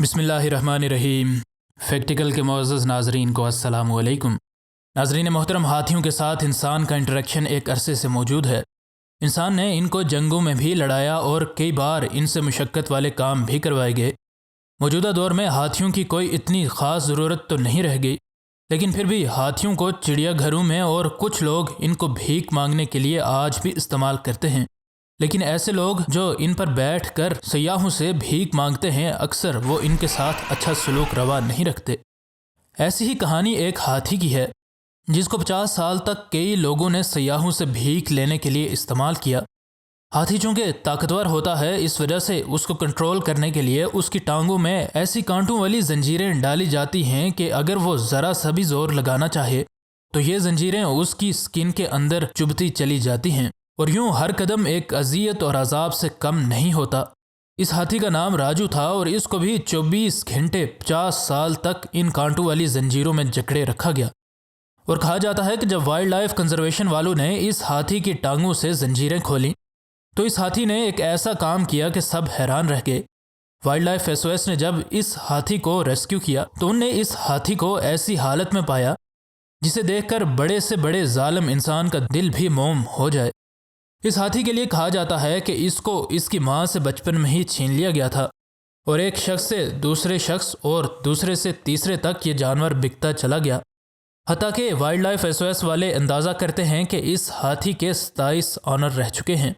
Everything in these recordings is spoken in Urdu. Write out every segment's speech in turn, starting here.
بسم اللہ الرحمن الرحیم۔ فیکٹیکل کے معزز ناظرین کو السلام علیکم۔ ناظرین محترم، ہاتھیوں کے ساتھ انسان کا انٹریکشن ایک عرصے سے موجود ہے۔ انسان نے ان کو جنگوں میں بھی لڑایا اور کئی بار ان سے مشقت والے کام بھی کروائے گئے۔ موجودہ دور میں ہاتھیوں کی کوئی اتنی خاص ضرورت تو نہیں رہ گئی، لیکن پھر بھی ہاتھیوں کو چڑیا گھروں میں اور کچھ لوگ ان کو بھیک مانگنے کے لیے آج بھی استعمال کرتے ہیں۔ لیکن ایسے لوگ جو ان پر بیٹھ کر سیاحوں سے بھیک مانگتے ہیں، اکثر وہ ان کے ساتھ اچھا سلوک روا نہیں رکھتے۔ ایسی ہی کہانی ایک ہاتھی کی ہے جس کو 50 سال تک کئی لوگوں نے سیاحوں سے بھیک لینے کے لیے استعمال کیا۔ ہاتھی چونکہ طاقتور ہوتا ہے، اس وجہ سے اس کو کنٹرول کرنے کے لیے اس کی ٹانگوں میں ایسی کانٹوں والی زنجیریں ڈالی جاتی ہیں کہ اگر وہ ذرا سا بھی زور لگانا چاہے تو یہ زنجیریں اس کی سکن کے اندر چبھتی چلی جاتی ہیں، اور یوں ہر قدم ایک اذیت اور عذاب سے کم نہیں ہوتا۔ اس ہاتھی کا نام راجو تھا اور اس کو بھی 24 گھنٹے 50 سال تک ان کانٹوں والی زنجیروں میں جکڑے رکھا گیا۔ اور کہا جاتا ہے کہ جب وائلڈ لائف کنزرویشن والوں نے اس ہاتھی کی ٹانگوں سے زنجیریں کھولیں تو اس ہاتھی نے ایک ایسا کام کیا کہ سب حیران رہ گئے۔ وائلڈ لائف SOS نے جب اس ہاتھی کو ریسکیو کیا تو ان نے اس ہاتھی کو ایسی حالت میں پایا جسے دیکھ کر بڑے سے بڑے ظالم انسان کا دل بھی موم ہو جائے۔ اس ہاتھی کے لیے کہا جاتا ہے کہ اس کو اس کی ماں سے بچپن میں ہی چھین لیا گیا تھا، اور ایک شخص سے دوسرے شخص اور دوسرے سے تیسرے تک یہ جانور بکتا چلا گیا، حتیٰ کہ وائلڈ لائف SOS والے اندازہ کرتے ہیں کہ اس ہاتھی کے 27 آنر رہ چکے ہیں،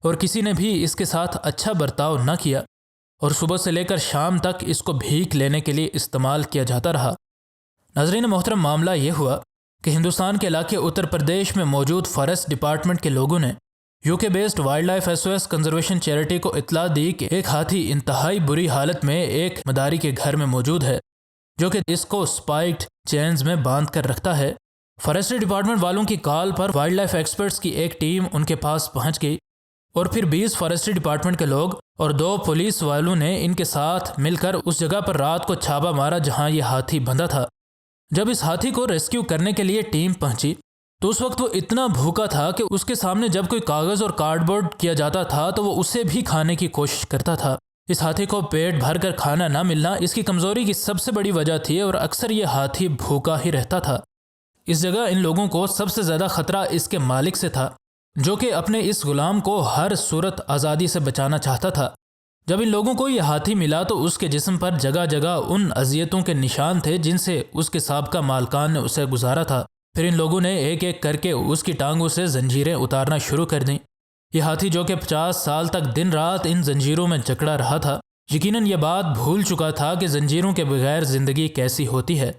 اور کسی نے بھی اس کے ساتھ اچھا برتاؤ نہ کیا، اور صبح سے لے کر شام تک اس کو بھیک لینے کے لیے استعمال کیا جاتا رہا۔ ناظرین محترم، معاملہ یہ ہوا کہ ہندوستان کے علاقے اتر پردیش میں موجود فارسٹ ڈپارٹمنٹ کے لوگوں نے UK based wildlife SOS conservation charity کو اطلاع دی کہ ایک ہاتھی انتہائی بری حالت میں ایک مداری کے گھر میں موجود ہے، جو کہ اس کو سپائکڈ چینز میں باندھ کر رکھتا ہے۔ فارسٹری ڈپارٹمنٹ والوں کی کال پر وائلڈ لائف ایکسپرٹس کی ایک ٹیم ان کے پاس پہنچ گئی، اور پھر 20 فارسٹری ڈپارٹمنٹ کے لوگ اور 2 پولیس والوں نے ان کے ساتھ مل کر اس جگہ پر رات کو چھاپا مارا جہاں یہ ہاتھی بندھا تھا۔ جب اس ہاتھی کو ریسکیو کرنے کے لیے ٹیم پہنچی تو اس وقت وہ اتنا بھوکا تھا کہ اس کے سامنے جب کوئی کاغذ اور کارڈ بورڈ کیا جاتا تھا تو وہ اسے بھی کھانے کی کوشش کرتا تھا۔ اس ہاتھی کو پیٹ بھر کر کھانا نہ ملنا اس کی کمزوری کی سب سے بڑی وجہ تھی، اور اکثر یہ ہاتھی بھوکا ہی رہتا تھا۔ اس جگہ ان لوگوں کو سب سے زیادہ خطرہ اس کے مالک سے تھا، جو کہ اپنے اس غلام کو ہر صورت آزادی سے بچانا چاہتا تھا۔ جب ان لوگوں کو یہ ہاتھی ملا تو اس کے جسم پر جگہ جگہ ان اذیتوں کے نشان تھے جن سے اس کے سابقہ مالکان نے اسے گزارا تھا۔ پھر ان لوگوں نے ایک ایک کر کے اس کی ٹانگوں سے زنجیریں اتارنا شروع کر دیں۔ یہ ہاتھی جو کہ 50 سال تک دن رات ان زنجیروں میں جکڑا رہا تھا، یقیناً یہ بات بھول چکا تھا کہ زنجیروں کے بغیر زندگی کیسی ہوتی ہے۔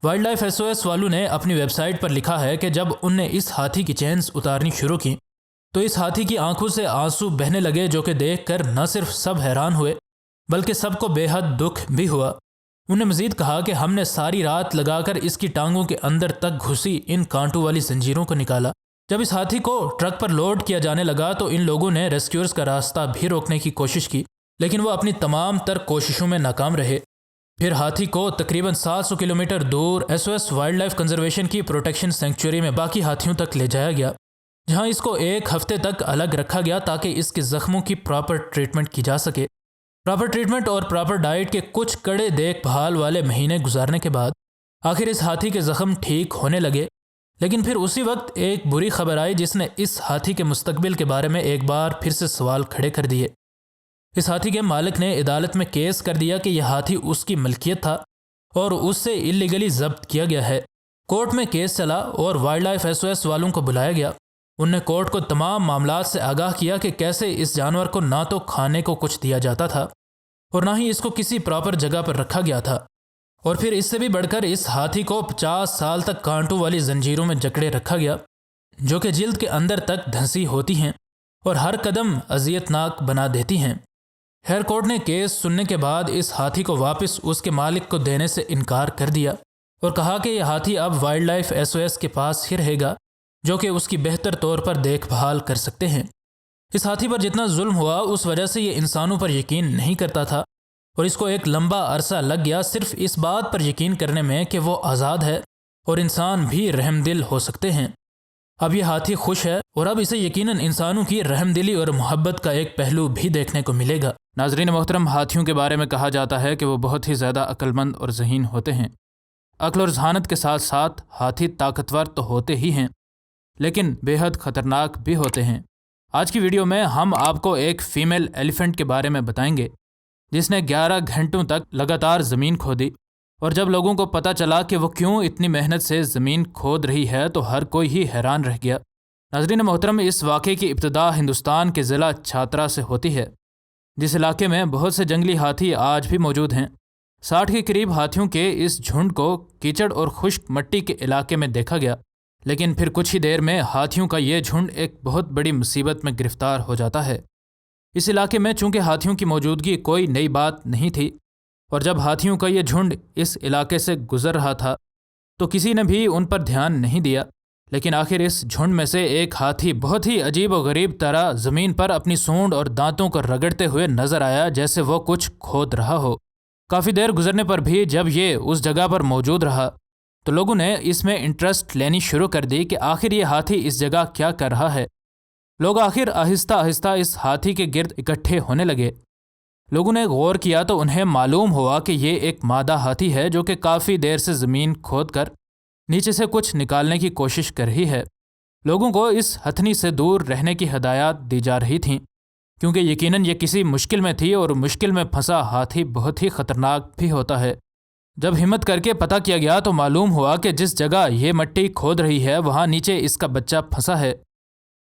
وائلڈ لائف SOS والوں نے اپنی ویب سائٹ پر لکھا ہے کہ جب ان نے اس ہاتھی کی چینز اتارنی شروع کی تو اس ہاتھی کی آنکھوں سے آنسو بہنے لگے، جو کہ دیکھ کر نہ صرف سب حیران ہوئے بلکہ سب کو بے حد دکھ بھی ہوا۔ انہوں نے مزید کہا کہ ہم نے ساری رات لگا کر اس کی ٹانگوں کے اندر تک گھسی ان کانٹوں والی زنجیروں کو نکالا۔ جب اس ہاتھی کو ٹرک پر لوڈ کیا جانے لگا تو ان لوگوں نے ریسکیورز کا راستہ بھی روکنے کی کوشش کی، لیکن وہ اپنی تمام تر کوششوں میں ناکام رہے۔ پھر ہاتھی کو تقریباً 700 کلومیٹر دور SOS وائلڈ لائف کنزرویشن کی پروٹیکشن سینکچوری میں باقی ہاتھیوں تک لے جایا گیا، جہاں اس کو 1 ہفتے تک الگ رکھا گیا تاکہ اس کے زخموں کی پراپر ٹریٹمنٹ کی جا سکے۔ پراپر ٹریٹمنٹ اور پراپر ڈائٹ کے کچھ کڑے دیکھ بھال والے مہینے گزارنے کے بعد آخر اس ہاتھی کے زخم ٹھیک ہونے لگے، لیکن پھر اسی وقت ایک بری خبر آئی جس نے اس ہاتھی کے مستقبل کے بارے میں ایک بار پھر سے سوال کھڑے کر دیے۔ اس ہاتھی کے مالک نے عدالت میں کیس کر دیا کہ یہ ہاتھی اس کی ملکیت تھا اور اس سے اللیگلی ضبط کیا گیا ہے۔ کورٹ میں کیس چلا اور وائلڈ لائف SOS والوں کو بلایا گیا۔ انہوں نے کورٹ کو تمام معاملات سے آگاہ کیا کہ کیسے اس جانور کو نہ تو کھانے کو کچھ دیا جاتا تھا اور نہ ہی اس کو کسی پراپر جگہ پر رکھا گیا تھا، اور پھر اس سے بھی بڑھ کر اس ہاتھی کو 50 سال تک کانٹوں والی زنجیروں میں جکڑے رکھا گیا، جو کہ جلد کے اندر تک دھنسی ہوتی ہیں اور ہر قدم اذیت ناک بنا دیتی ہیں۔ خیر، کورٹ نے کیس سننے کے بعد اس ہاتھی کو واپس اس کے مالک کو دینے سے انکار کر دیا اور کہا کہ یہ ہاتھی اب وائلڈ لائف SOS کے پاس ہی رہے گا، جو کہ اس کی بہتر طور پر دیکھ بھال کر سکتے ہیں۔ اس ہاتھی پر جتنا ظلم ہوا اس وجہ سے یہ انسانوں پر یقین نہیں کرتا تھا، اور اس کو ایک لمبا عرصہ لگ گیا صرف اس بات پر یقین کرنے میں کہ وہ آزاد ہے اور انسان بھی رحم دل ہو سکتے ہیں۔ اب یہ ہاتھی خوش ہے اور اب اسے یقیناً انسانوں کی رحم دلی اور محبت کا ایک پہلو بھی دیکھنے کو ملے گا۔ ناظرین محترم، ہاتھیوں کے بارے میں کہا جاتا ہے کہ وہ بہت ہی زیادہ عقل مند اور ذہین ہوتے ہیں۔ عقل اور ذہانت کے ساتھ ساتھ ہاتھی طاقتور تو ہوتے ہی ہیں، لیکن بے حد خطرناک بھی ہوتے ہیں۔ آج کی ویڈیو میں ہم آپ کو ایک فیمیل ایلیفنٹ کے بارے میں بتائیں گے جس نے 11 گھنٹوں تک لگاتار زمین کھودی، اور جب لوگوں کو پتہ چلا کہ وہ کیوں اتنی محنت سے زمین کھود رہی ہے تو ہر کوئی ہی حیران رہ گیا۔ ناظرین محترم، اس واقعے کی ابتدا ہندوستان کے ضلع چھاترا سے ہوتی ہے، جس علاقے میں بہت سے جنگلی ہاتھی آج بھی موجود ہیں۔ 60 کے قریب ہاتھیوں کے اس جھنڈ کو کیچڑ اور خشک مٹی کے علاقے میں دیکھا گیا، لیکن پھر کچھ ہی دیر میں ہاتھیوں کا یہ جھنڈ ایک بہت بڑی مصیبت میں گرفتار ہو جاتا ہے۔ اس علاقے میں چونکہ ہاتھیوں کی موجودگی کوئی نئی بات نہیں تھی، اور جب ہاتھیوں کا یہ جھنڈ اس علاقے سے گزر رہا تھا تو کسی نے بھی ان پر دھیان نہیں دیا، لیکن آخر اس جھنڈ میں سے ایک ہاتھی بہت ہی عجیب و غریب طرح زمین پر اپنی سونڈ اور دانتوں کو رگڑتے ہوئے نظر آیا، جیسے وہ کچھ کھود رہا ہو۔ کافی دیر گزرنے پر بھی جب یہ اس جگہ پر موجود رہا تو لوگوں نے اس میں انٹرسٹ لینی شروع کر دی کہ آخر یہ ہاتھی اس جگہ کیا کر رہا ہے۔ لوگ آخر آہستہ آہستہ اس ہاتھی کے گرد اکٹھے ہونے لگے۔ لوگوں نے غور کیا تو انہیں معلوم ہوا کہ یہ ایک مادہ ہاتھی ہے جو کہ کافی دیر سے زمین کھود کر نیچے سے کچھ نکالنے کی کوشش کر رہی ہے۔ لوگوں کو اس ہتھنی سے دور رہنے کی ہدایات دی جا رہی تھیں، کیونکہ یقیناً یہ کسی مشکل میں تھی، اور مشکل میں پھنسا ہاتھی بہت ہی خطرناک بھی ہوتا ہے۔ جب ہمت کر کے پتہ کیا گیا تو معلوم ہوا کہ جس جگہ یہ مٹی کھود رہی ہے وہاں نیچے اس کا بچہ پھنسا ہے۔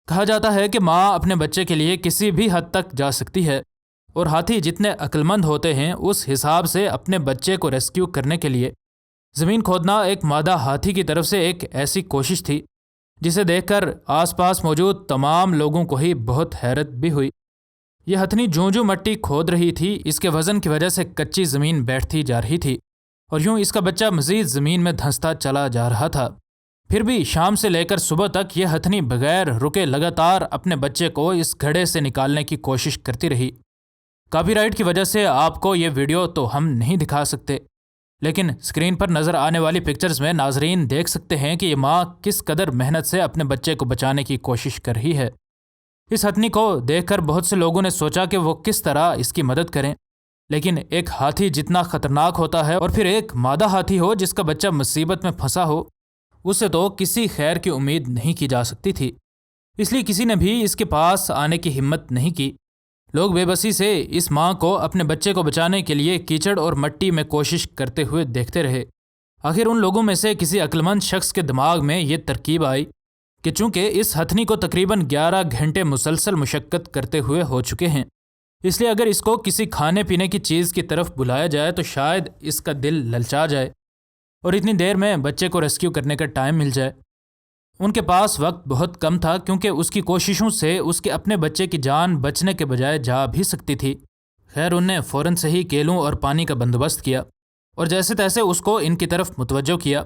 کہا جاتا ہے کہ ماں اپنے بچے کے لیے کسی بھی حد تک جا سکتی ہے، اور ہاتھی جتنے عقل مند ہوتے ہیں اس حساب سے اپنے بچے کو ریسکیو کرنے کے لیے زمین کھودنا ایک مادہ ہاتھی کی طرف سے ایک ایسی کوشش تھی جسے دیکھ کر آس پاس موجود تمام لوگوں کو ہی بہت حیرت بھی ہوئی۔ یہ ہتھنی جو مٹی کھود رہی تھی، اس کے وزن کی وجہ سے کچی زمین بیٹھتی جا رہی تھی، اور یوں اس کا بچہ مزید زمین میں دھنستا چلا جا رہا تھا۔ پھر بھی شام سے لے کر صبح تک یہ ہتھنی بغیر رکے لگاتار اپنے بچے کو اس گھڑے سے نکالنے کی کوشش کرتی رہی۔ کاپی رائٹ کی وجہ سے آپ کو یہ ویڈیو تو ہم نہیں دکھا سکتے، لیکن اسکرین پر نظر آنے والی پکچرز میں ناظرین دیکھ سکتے ہیں کہ یہ ماں کس قدر محنت سے اپنے بچے کو بچانے کی کوشش کر رہی ہے۔ اس ہتھنی کو دیکھ کر بہت سے لوگوں نے سوچا کہ وہ کس طرح اس کی مدد کریں، لیکن ایک ہاتھی جتنا خطرناک ہوتا ہے، اور پھر ایک مادہ ہاتھی ہو جس کا بچہ مصیبت میں پھنسا ہو، اس سے تو کسی خیر کی امید نہیں کی جا سکتی تھی۔ اس لیے کسی نے بھی اس کے پاس آنے کی ہمت نہیں کی۔ لوگ بے بسی سے اس ماں کو اپنے بچے کو بچانے کے لیے کیچڑ اور مٹی میں کوشش کرتے ہوئے دیکھتے رہے۔ آخر ان لوگوں میں سے کسی عقلمند شخص کے دماغ میں یہ ترکیب آئی کہ چونکہ اس ہتھنی کو تقریباً 11 گھنٹے مسلسل مشقت کرتے ہوئے ہو چکے ہیں، اس لیے اگر اس کو کسی کھانے پینے کی چیز کی طرف بلایا جائے تو شاید اس کا دل للچا جائے اور اتنی دیر میں بچے کو ریسکیو کرنے کا ٹائم مل جائے۔ ان کے پاس وقت بہت کم تھا، کیونکہ اس کی کوششوں سے اس کے اپنے بچے کی جان بچنے کے بجائے جا بھی سکتی تھی۔ خیر انہیں فوراً سے ہی کیلوں اور پانی کا بندوبست کیا اور جیسے تیسے اس کو ان کی طرف متوجہ کیا۔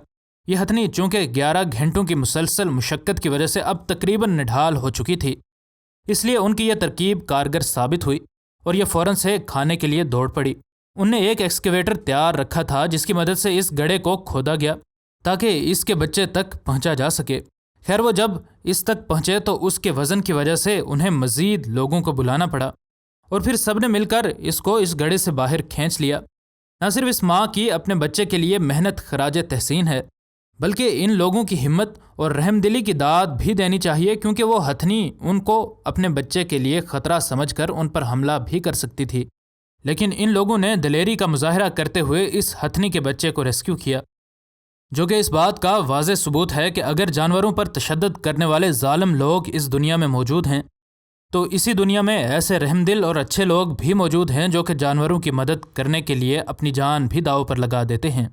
یہ ہتھنی چونکہ 11 گھنٹوں کی مسلسل مشقت کی وجہ سے اب تقریباً نڈھال ہو چکی تھی، اس لیے ان کی یہ ترکیب کارگر ثابت ہوئی اور یہ فوراً سے کھانے کے لیے دوڑ پڑی۔ ان نے ایک ایکسکیویٹر تیار رکھا تھا جس کی مدد سے اس گڑھے کو کھودا گیا تاکہ اس کے بچے تک پہنچا جا سکے۔ خیر وہ جب اس تک پہنچے تو اس کے وزن کی وجہ سے انہیں مزید لوگوں کو بلانا پڑا، اور پھر سب نے مل کر اس کو اس گڑھے سے باہر کھینچ لیا۔ نہ صرف اس ماں کی اپنے بچے کے لیے محنت خراج تحسین ہے، بلکہ ان لوگوں کی ہمت اور رحم دلی کی داد بھی دینی چاہیے، کیونکہ وہ ہتھنی ان کو اپنے بچے کے لیے خطرہ سمجھ کر ان پر حملہ بھی کر سکتی تھی، لیکن ان لوگوں نے دلیری کا مظاہرہ کرتے ہوئے اس ہتھنی کے بچے کو ریسکیو کیا، جو کہ اس بات کا واضح ثبوت ہے کہ اگر جانوروں پر تشدد کرنے والے ظالم لوگ اس دنیا میں موجود ہیں تو اسی دنیا میں ایسے رحم دل اور اچھے لوگ بھی موجود ہیں جو کہ جانوروں کی مدد کرنے کے لیے اپنی جان بھی داؤ پر لگا دیتے ہیں۔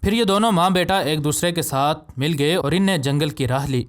پھر یہ دونوں ماں بیٹا ایک دوسرے کے ساتھ مل گئے اور ان نے جنگل کی راہ لی۔